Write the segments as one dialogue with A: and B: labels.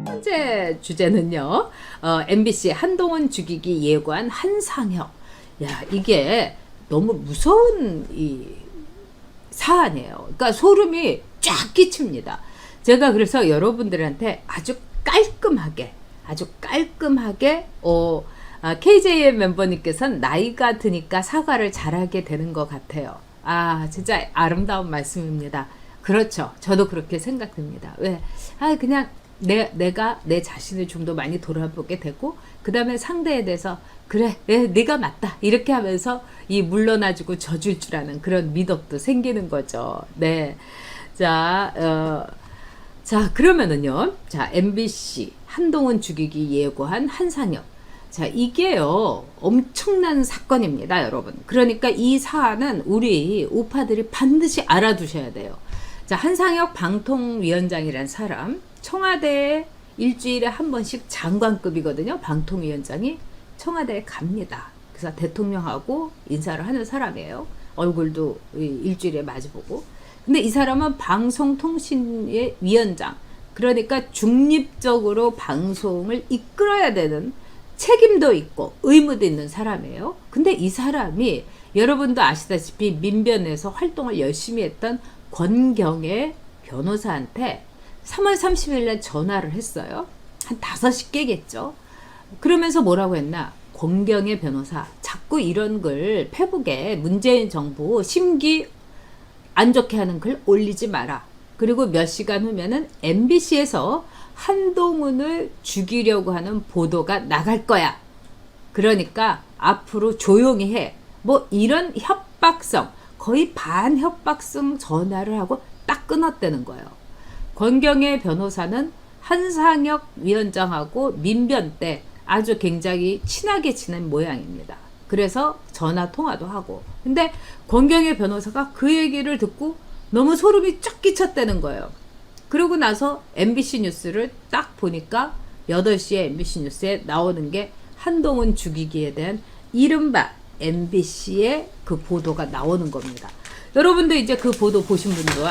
A: 현재 주제는요, MBC 한동훈 죽이기 예고한 한상혁. 야, 이게 너무 무서운 이 사안이에요. 그러니까 소름이 쫙 끼칩니다. 제가 그래서 여러분들한테 아주 깔끔하게 KJM 멤버님께서는 나이가 드니까 사과를 잘하게 되는 것 같아요. 아, 진짜 아름다운 말씀입니다. 그렇죠. 저도 그렇게 생각됩니다. 왜? 그냥 내가 내 자신을 좀 더 많이 돌아보게 되고, 그 다음에 상대에 대해서 그래, 네가 맞다 이렇게 하면서 이 물러나주고 져줄 줄 아는 그런 미덕도 생기는 거죠. 네. 자, 그러면은요, 자, MBC 한동훈 죽이기 예고한 한상혁. 자, 이게요 엄청난 사건입니다, 여러분. 그러니까 이 사안은 우리 우파들이 반드시 알아두셔야 돼요. 자, 한상혁 방통위원장이란 사람, 청와대에 일주일에 한 번씩 장관급이거든요. 방통위원장이 청와대에 갑니다. 그래서 대통령하고 인사를 하는 사람이에요. 얼굴도 일주일에 마주보고. 근데 이 사람은 방송통신의 위원장, 그러니까 중립적으로 방송을 이끌어야 되는 책임도 있고 의무도 있는 사람이에요. 근데 이 사람이 여러분도 아시다시피 민변에서 활동을 열심히 했던 권경의 변호사한테 3월 30일 날 전화를 했어요. 한 5개겠죠. 그러면서 뭐라고 했나? 권경의 변호사, 자꾸 이런 글 페북에 문재인 정부 심기 안 좋게 하는 글 올리지 마라. 그리고 몇 시간 후면은 MBC에서 한동훈을 죽이려고 하는 보도가 나갈 거야. 그러니까 앞으로 조용히 해. 뭐 이런 협박성, 거의 반협박성 전화를 하고 딱 끊었다는 거예요. 권경의 변호사는 한상혁 위원장하고 민변 때 아주 굉장히 친하게 지낸 모양입니다. 그래서 전화 통화도 하고. 근데 권경의 변호사가 그 얘기를 듣고 너무 소름이 쫙 끼쳤다는 거예요. 그러고 나서 MBC 뉴스를 딱 보니까 8시에 MBC 뉴스에 나오는 게 한동훈 죽이기에 대한 이른바 MBC의 그 보도가 나오는 겁니다. 여러분도 이제 그 보도 보신 분도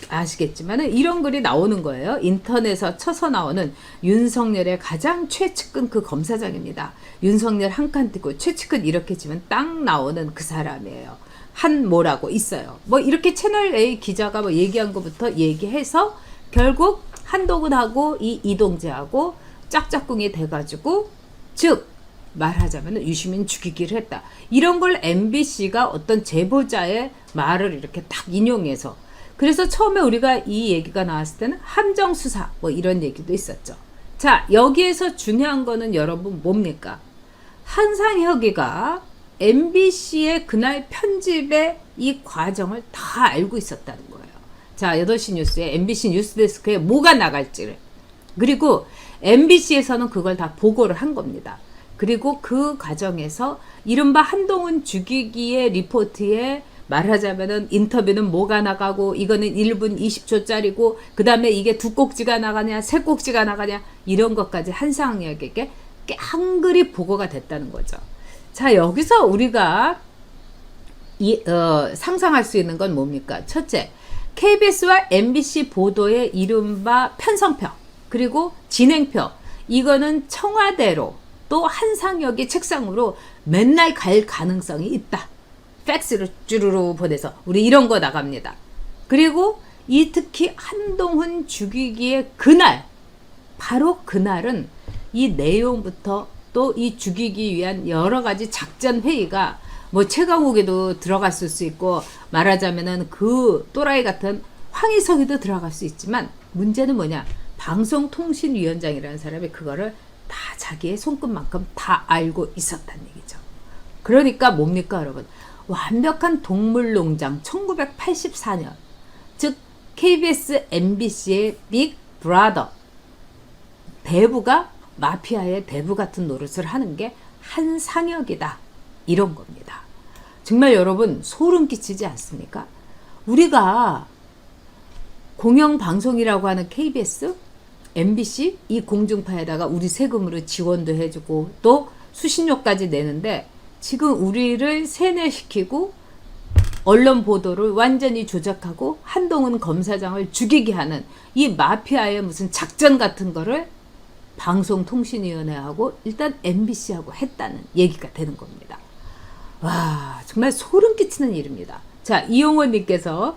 A: 아시겠지만 이런 글이 나오는 거예요. 인터넷에서 쳐서 나오는 윤석열의 가장 최측근 그 검사장입니다. 윤석열 한 칸 띄고 최측근 이렇게 치면 딱 나오는 그 사람이에요. 한모라고 있어요. 뭐 이렇게 채널 A 기자가 뭐 얘기한 것부터 얘기해서 결국 한동훈하고 이 이동재하고 짝짝꿍이 돼가지고, 즉 말하자면 유시민 죽이기를 했다. 이런 걸 MBC가 어떤 제보자의 말을 이렇게 딱 인용해서, 그래서 처음에 우리가 이 얘기가 나왔을 때는 함정수사 뭐 이런 얘기도 있었죠. 자, 여기에서 중요한 거는 여러분 뭡니까? 한상혁이가 MBC의 그날 편집의 이 과정을 다 알고 있었다는 거예요. 자, 8시 뉴스에 MBC 뉴스데스크에 뭐가 나갈지를, 그리고 MBC에서는 그걸 다 보고를 한 겁니다. 그리고 그 과정에서 이른바 한동훈 죽이기의 리포트에 말하자면은 인터뷰는 뭐가 나가고, 이거는 1분 20초짜리고, 그 다음에 이게 2꼭지가 나가냐 3꼭지가 나가냐 이런 것까지 한상혁에게 한글이 보고가 됐다는 거죠. 자, 여기서 우리가 상상할 수 있는 건 뭡니까? 첫째, KBS와 MBC 보도의 이른바 편성표, 그리고 진행표, 이거는 청와대로 또 한상혁이 책상으로 맨날 갈 가능성이 있다. 팩스로 쭈루루 보내서 우리 이런 거 나갑니다. 그리고 특히 한동훈 죽이기의 그날, 바로 그날은 이 내용부터 또 이 죽이기 위한 여러 가지 작전 회의가 뭐 최강욱에도 들어갔을 수 있고, 말하자면은 그 또라이 같은 황희석이도 들어갈 수 있지만, 문제는 뭐냐? 방송통신위원장이라는 사람이 그거를 다 자기의 손끝만큼 다 알고 있었다는 얘기죠. 그러니까 뭡니까, 여러분? 완벽한 동물농장 1984년, 즉 KBS, MBC의 빅 브라더, 대부가 마피아의 대부 같은 노릇을 하는 게 한상혁이다, 이런 겁니다. 정말 여러분 소름 끼치지 않습니까? 우리가 공영방송이라고 하는 KBS, MBC 이 공중파에다가 우리 세금으로 지원도 해주고 또 수신료까지 내는데, 지금 우리를 세뇌시키고 언론 보도를 완전히 조작하고 한동훈 검사장을 죽이게 하는 이 마피아의 무슨 작전 같은 거를 방송통신위원회하고 일단 MBC하고 했다는 얘기가 되는 겁니다. 와, 정말 소름 끼치는 일입니다. 자, 이용호님께서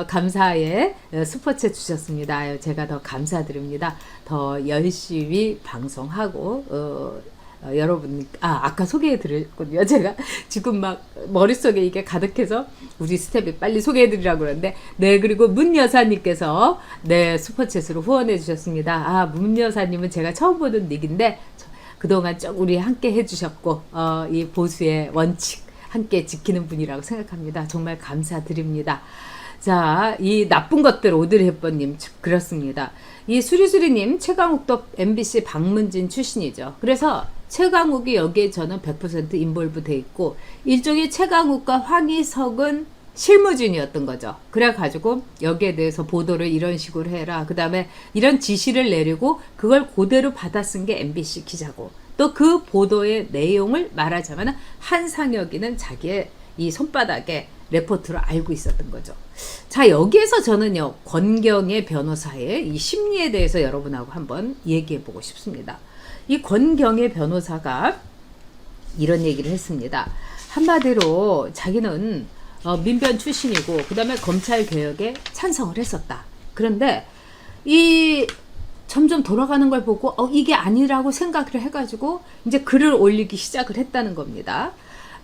A: 감사의 슈퍼챗 주셨습니다. 제가 더 감사드립니다. 더 열심히 방송하고 여러분, 아까 소개해 드렸군요. 제가 지금 막 머릿속에 이게 가득해서 우리 스텝이 빨리 소개해 드리라고 그러는데, 네, 그리고 문 여사님께서 네, 슈퍼챗으로 후원해 주셨습니다. 문 여사님은 제가 처음 보는 닉인데, 그동안 쭉 우리 함께 해주셨고, 이 보수의 원칙 함께 지키는 분이라고 생각합니다. 정말 감사드립니다. 자, 이 나쁜 것들 오드리 헵번님, 그렇습니다. 이 수리수리님, 최강욱도 MBC 박문진 출신이죠. 그래서 최강욱이 여기에 저는 100% 인볼브 돼 있고, 일종의 최강욱과 황희석은 실무진이었던 거죠. 그래가지고 여기에 대해서 보도를 이런 식으로 해라. 그 다음에 이런 지시를 내리고 그걸 그대로 받아 쓴 게 MBC 기자고, 또 그 보도의 내용을 말하자면 한상혁이는 자기의 이 손바닥에 레포트로 알고 있었던 거죠. 자, 여기에서 저는요, 권경의 변호사의 이 심리에 대해서 여러분하고 한번 얘기해 보고 싶습니다. 이 권경의 변호사가 이런 얘기를 했습니다. 한마디로 자기는 민변 출신이고 그 다음에 검찰 개혁에 찬성을 했었다. 그런데 이 점점 돌아가는 걸 보고 이게 아니라고 생각을 해가지고 이제 글을 올리기 시작을 했다는 겁니다.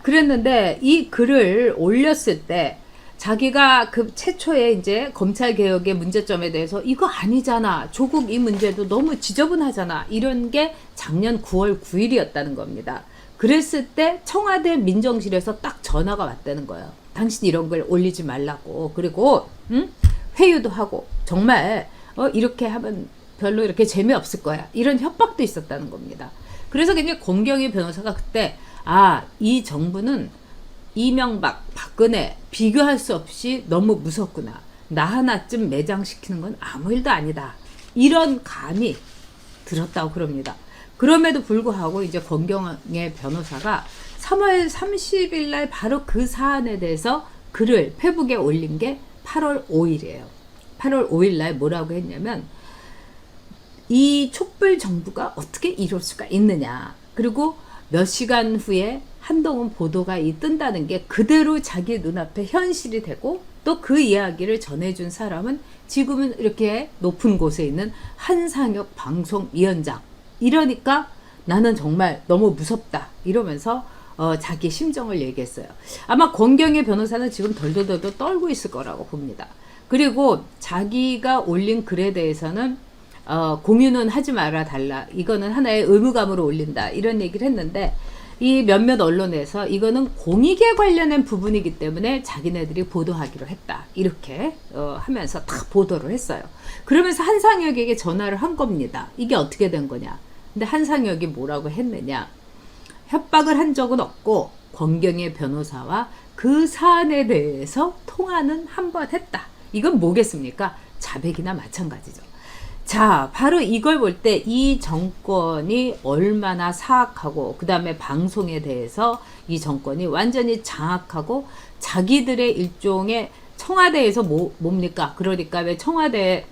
A: 그랬는데 이 글을 올렸을 때 자기가 그 최초에 이제 검찰 개혁의 문제점에 대해서 이거 아니잖아, 조국 이 문제도 너무 지저분하잖아, 이런 게 작년 9월 9일이었다는 겁니다. 그랬을 때 청와대 민정실에서 딱 전화가 왔다는 거예요. 당신 이런 걸 올리지 말라고. 그리고 회유도 하고 정말 이렇게 하면 별로 이렇게 재미없을 거야, 이런 협박도 있었다는 겁니다. 그래서 굉장히 권경희 변호사가 그때 이 정부는 이명박, 박근혜 비교할 수 없이 너무 무섭구나, 나 하나쯤 매장시키는 건 아무 일도 아니다, 이런 감이 들었다고 그럽니다. 그럼에도 불구하고 이제 권경의 변호사가 3월 30일 날 바로 그 사안에 대해서 글을 페북에 올린 게 8월 5일이에요. 8월 5일 날 뭐라고 했냐면, 이 촛불 정부가 어떻게 이럴 수가 있느냐, 그리고 몇 시간 후에 한동훈 보도가 뜬다는 게 그대로 자기 눈앞에 현실이 되고, 또 그 이야기를 전해준 사람은 지금은 이렇게 높은 곳에 있는 한상혁 방송위원장. 이러니까 나는 정말 너무 무섭다, 이러면서 자기 심정을 얘기했어요. 아마 권경의 변호사는 지금 덜덜덜 떨고 있을 거라고 봅니다. 그리고 자기가 올린 글에 대해서는 공유는 하지 말아 달라, 이거는 하나의 의무감으로 올린다, 이런 얘기를 했는데, 이 몇몇 언론에서 이거는 공익에 관련된 부분이기 때문에 자기네들이 보도하기로 했다, 이렇게 하면서 다 보도를 했어요. 그러면서 한상혁에게 전화를 한 겁니다. 이게 어떻게 된 거냐. 근데 한상혁이 뭐라고 했느냐, 협박을 한 적은 없고 권경의 변호사와 그 사안에 대해서 통화는 한 번 했다. 이건 뭐겠습니까? 자백이나 마찬가지죠. 자, 바로 이걸 볼 때 이 정권이 얼마나 사악하고, 그 다음에 방송에 대해서 이 정권이 완전히 장악하고, 자기들의 일종의 청와대에서 뭡니까? 그러니까 왜 청와대에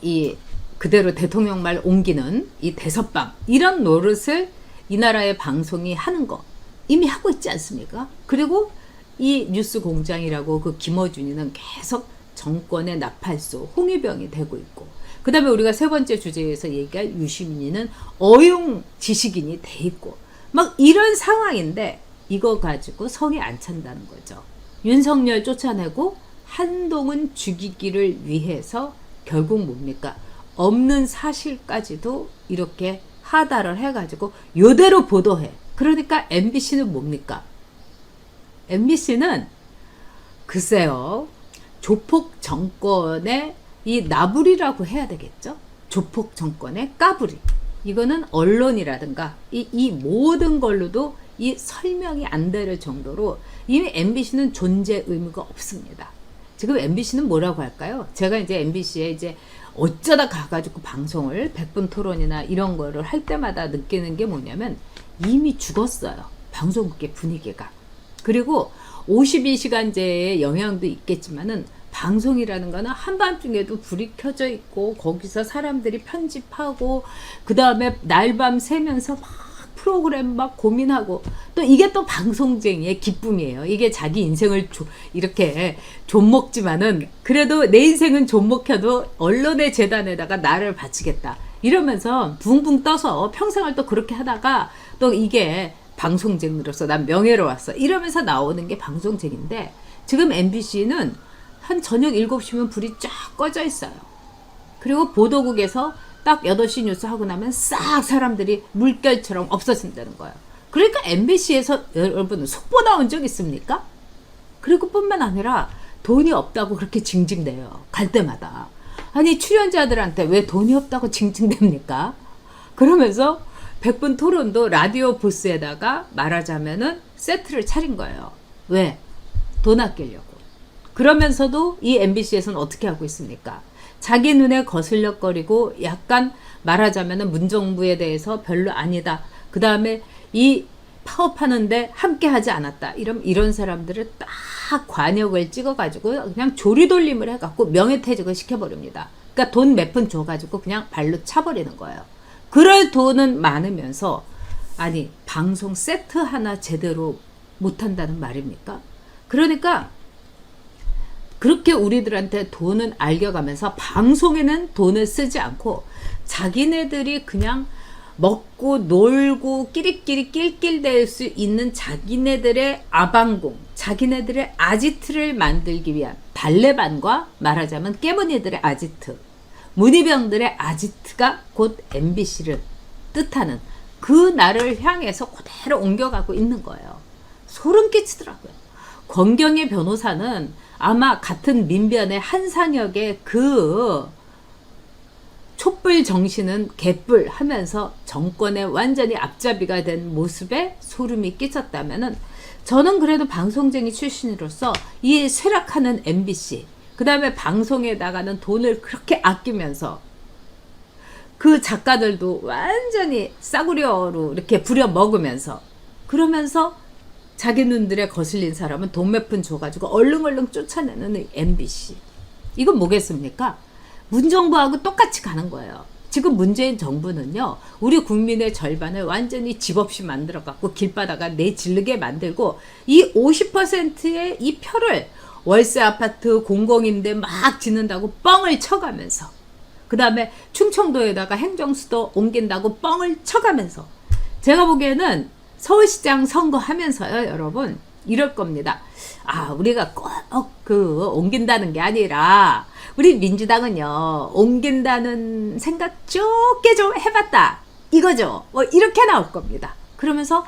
A: 이 그대로 대통령 말 옮기는 이 대서방, 이런 노릇을 이 나라의 방송이 하는 거 이미 하고 있지 않습니까? 그리고 이 뉴스 공장이라고 그 김어준이는 계속 정권의 나팔소, 홍위병이 되고 있고, 그 다음에 우리가 세 번째 주제에서 얘기할 유시민이는 어용 지식인이 돼 있고, 막 이런 상황인데 이거 가지고 성이 안 찬다는 거죠. 윤석열 쫓아내고 한동훈 죽이기를 위해서 결국 뭡니까? 없는 사실까지도 이렇게 하다를 해가지고 요대로 보도해. 그러니까 MBC는 뭡니까? MBC는 글쎄요, 조폭 정권의 이 나부리라고 해야 되겠죠? 조폭 정권의 까부리. 이거는 언론이라든가 이 모든 걸로도 이 설명이 안 될 정도로 이미 MBC는 존재 의무가 없습니다. 지금 MBC는 뭐라고 할까요? 제가 이제 MBC에 이제 어쩌다 가가지고 방송을 100분 토론이나 이런 거를 할 때마다 느끼는 게 뭐냐면, 이미 죽었어요. 방송국의 분위기가. 그리고 52시간제의 영향도 있겠지만은 방송이라는 거는 한밤중에도 불이 켜져 있고 거기서 사람들이 편집하고 그 다음에 날밤 새면서 막 프로그램 막 고민하고 또 이게 또 방송쟁이의 기쁨이에요. 이게 자기 인생을 이렇게 좀먹지만은 그래도 내 인생은 좀먹혀도 언론의 재단에다가 나를 바치겠다 이러면서 붕붕 떠서 평생을 또 그렇게 하다가 또 이게 방송쟁이로서 난 명예로웠어 이러면서 나오는 게 방송쟁인데 지금 MBC는 한 저녁 7시면 불이 쫙 꺼져 있어요. 그리고 보도국에서 딱 8시 뉴스 하고 나면 싹 사람들이 물결처럼 없어진다는 거예요. 그러니까 MBC에서 여러분 속보 나온 적 있습니까? 그리고 뿐만 아니라 돈이 없다고 그렇게 징징대요. 갈 때마다. 아니 출연자들한테 왜 돈이 없다고 징징댑니까? 그러면서 100분 토론도 라디오 부스에다가 말하자면은 세트를 차린 거예요. 왜? 돈 아끼려고. 그러면서도 이 MBC에서는 어떻게 하고 있습니까? 자기 눈에 거슬렸거리고 약간 말하자면 문정부에 대해서 별로 아니다. 그 다음에 이 파업하는데 함께 하지 않았다. 이런 사람들을 딱 관역을 찍어가지고 그냥 조리돌림을 해갖고 명예퇴직을 시켜버립니다. 그러니까 돈 몇 푼 줘가지고 그냥 발로 차버리는 거예요. 그럴 돈은 많으면서 아니 방송 세트 하나 제대로 못한다는 말입니까? 그러니까 그렇게 우리들한테 돈은 알겨가면서 방송에는 돈을 쓰지 않고 자기네들이 그냥 먹고 놀고 끼리끼리 낄낄댈 수 있는 자기네들의 아방공, 자기네들의 아지트를 만들기 위한 달래반과 말하자면 깨문이들의 아지트, 문희병들의 아지트가 곧 MBC를 뜻하는 그 날을 향해서 그대로 옮겨가고 있는 거예요. 소름 끼치더라고요. 권경의 변호사는 아마 같은 민변의 한상혁의 그 촛불 정신은 개뿔 하면서 정권의 완전히 앞잡이가 된 모습에 소름이 끼쳤다면은 저는 그래도 방송쟁이 출신으로서 이 쇠락하는 MBC 그 다음에 방송에 나가는 돈을 그렇게 아끼면서 그 작가들도 완전히 싸구려로 이렇게 부려먹으면서 그러면서 자기 눈들에 거슬린 사람은 돈 몇 푼 줘가지고 얼른얼른 쫓아내는 MBC. 이건 뭐겠습니까? 문정부하고 똑같이 가는 거예요. 지금 문재인 정부는요. 우리 국민의 절반을 완전히 집 없이 만들어갖고 길바다가 내지르게 만들고 이 50%의 이 표를 월세 아파트 공공임대 막 짓는다고 뻥을 쳐가면서 그 다음에 충청도에다가 행정수도 옮긴다고 뻥을 쳐가면서 제가 보기에는 서울시장 선거하면서요, 여러분, 이럴 겁니다. 아, 우리가 꼭 옮긴다는 게 아니라, 우리 민주당은요, 옮긴다는 생각 좁게 좀 해봤다. 이거죠. 뭐, 이렇게 나올 겁니다. 그러면서,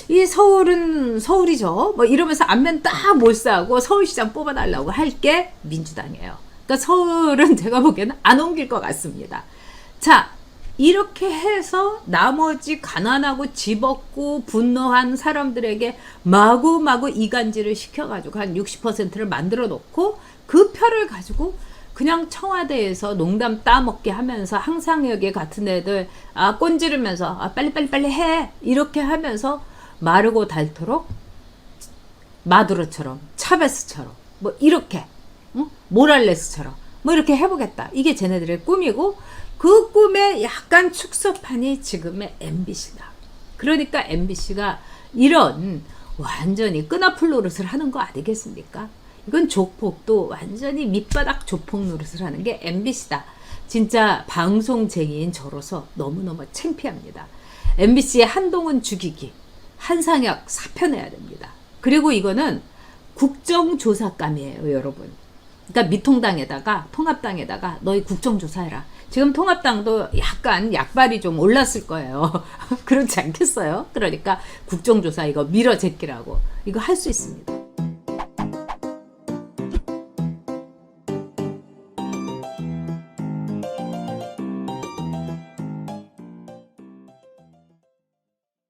A: 이 서울은 서울이죠. 뭐, 이러면서 안면 딱 몰수하고 서울시장 뽑아달라고 할 게 민주당이에요. 그러니까 서울은 제가 보기에는 안 옮길 것 같습니다. 자, 이렇게 해서 나머지 가난하고 집 없고 분노한 사람들에게 마구마구 이간질을 시켜가지고 한 60%를 만들어 놓고 그 표를 가지고 그냥 청와대에서 농담 따먹게 하면서 항상여기 같은 애들 꼰지르면서 빨리 해 이렇게 하면서 마르고 닳도록 마두로처럼 차베스처럼 뭐 이렇게 모랄레스처럼 뭐 이렇게 해보겠다. 이게 쟤네들의 꿈이고 그 꿈의 약간 축소판이 지금의 MBC다. 그러니까 MBC가 이런 완전히 끈아풀 노릇을 하는 거 아니겠습니까? 이건 조폭도 완전히 밑바닥 조폭 노릇을 하는 게 MBC다. 진짜 방송쟁이인 저로서 너무너무 창피합니다. MBC의 한동훈 죽이기, 한상혁 사표내야 됩니다. 그리고 이거는 국정조사감이에요, 여러분. 그러니까 미통당에다가 통합당에다가 너희 국정조사해라. 지금 통합당도 약간 약발이 좀 올랐을 거예요. 그렇지 않겠어요? 그러니까 국정조사 이거 밀어제끼라고 이거 할 수 있습니다.